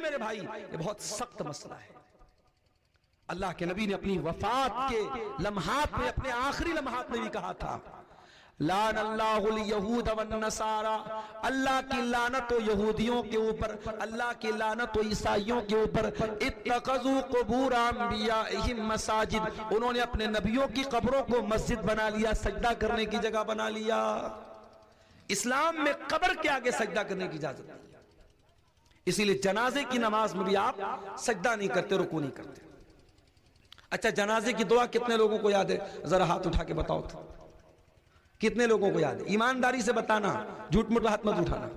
میرے بھائی یہ بہت سخت مسئلہ ہے. اللہ کے نبی نے اپنی وفات کے لمحات میں، اپنے آخری لمحات میں بھی کہا تھا لعن اللہ الیہود والنصارى، اللہ کی لعنت ہو یہودیوں کے اوپر، اللہ کی لعنت ہو عیسائیوں کے اوپر. اتخذوا قبور انبیائہم مساجد، انہوں نے اپنے نبیوں کی قبروں کو مسجد بنا لیا، سجدہ کرنے کی جگہ بنا لیا. اسلام میں قبر کے آگے سجدہ کرنے کی اجازت نہیں، اسی لیے جنازے کی نماز میں بھی آپ سجدہ نہیں کرتے، رکوع نہیں کرتے. اچھا جنازے کی دعا کتنے لوگوں کو یاد ہے؟ ذرا ہاتھ اٹھا کے بتاؤ تو کتنے لوگوں کو یاد ہے؟ ایمانداری سے بتانا، جھوٹ موٹ ہاتھ مت اٹھانا.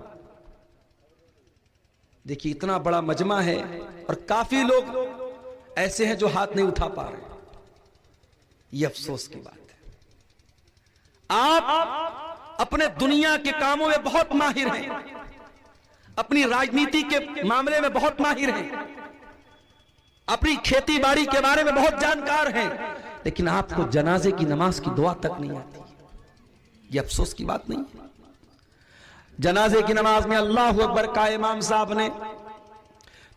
دیکھیے اتنا بڑا مجمع ہے اور کافی لوگ ایسے ہیں جو ہاتھ نہیں اٹھا پا رہے. یہ افسوس کی بات ہے. آپ اپنے دنیا کے کاموں میں بہت ماہر ہیں، اپنی راجنیتی کے معاملے میں بہت ماہر ہیں، اپنی کھیتی باڑی کے بارے میں بہت جانکار ہیں، لیکن آپ کو جنازے کی نماز کی دعا تک نہیں آتی. یہ افسوس کی بات نہیں ہے. جنازے کی نماز میں اللہ اکبر کا امام صاحب نے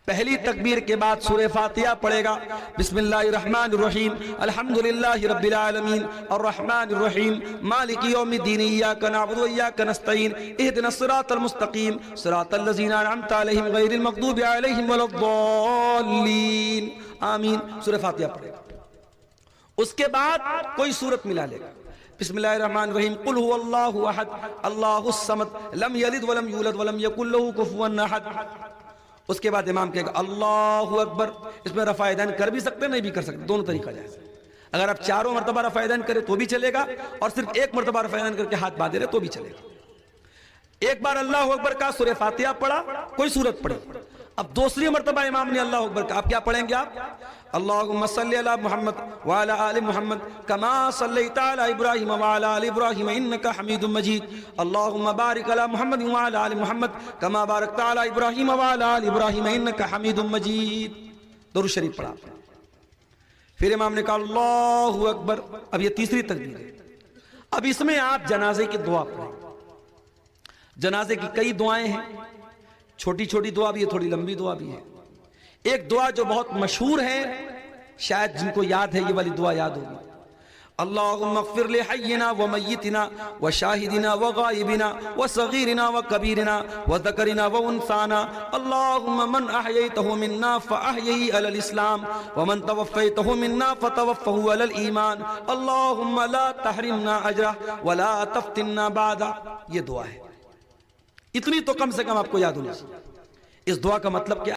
پہلی تکبیر کے بعد سورہ فاتحہ پڑھے گا. بسم اللہ الرحمن الرحیم الحمدللہ رب العالمین الرحمن الرحیم مالک یوم الدین ایاک نعبد و ایاک نستعین اہدنا الصراط المستقیم صراط الذین انعمت علیہم غیر المغضوب علیہم ولا الضالین آمین. سورہ فاتحہ پڑھے گا. اس کے بعد کوئی سورت ملا لے گا. بسم اللہ الرحمن الرحیم قل هو اللہ احد اللہ الصمد لم یلد ولم یولد ولم یکن له کفوا احد. اس کے بعد امام کہے گا اللہ اکبر. اس میں رفع یدین کر بھی سکتے نہیں بھی کر سکتے، دونوں طریقہ جائز. اگر آپ چاروں مرتبہ رفع یدین کرے تو بھی چلے گا، اور صرف ایک مرتبہ رفع یدین کر کے ہاتھ باندھے رہے تو بھی چلے گا. ایک بار اللہ اکبر کا سورہ فاتحہ پڑھا، کوئی سورت پڑھی. اب دوسری مرتبہ امام نے اللہ اکبر کا، آپ کیا پڑھیں گے؟ آپ اللہم صلی علی محمد وعلی آل محمد کما صلیت علی ابراہیم وعلی آل ابراہیم انکا حمید مجید. اللہم بارک علی محمد وعلی آل محمد کما بارکت علی ابراہیم وعلی آل ابراہیم انکا حمید مجید. درود شریف پڑھا. پھر امام نے کہا اللہ اکبر. اب یہ تیسری تکبیر ہے. اب اس میں آپ جنازے کی دعا پڑھیں. جنازے کی کئی دعائیں ہیں، چھوٹی چھوٹی دعا بھی ہے، تھوڑی لمبی دعا بھی ہے. ایک دعا جو بہت مشہور ہے، شاید جن کو یاد ہے یہ والی دعا یاد ہوگی. اللہم اغفر لحینا ومیتنا وشاہدنا وغائبنا وصغیرنا وکبیرنا وذکرنا وانثانا. اللہم من احییتہ منا فاحیہی علی الاسلام ومن توفیتہ منا فتوفہ علی الایمان. اللہم لا تحرمنا اجرہ ولا تفتنا بعدہ. یہ دعا ہے. اتنی تو کم سے کم آپ کو یاد ہونی چاہیے. اس دعا کا مطلب کیا؟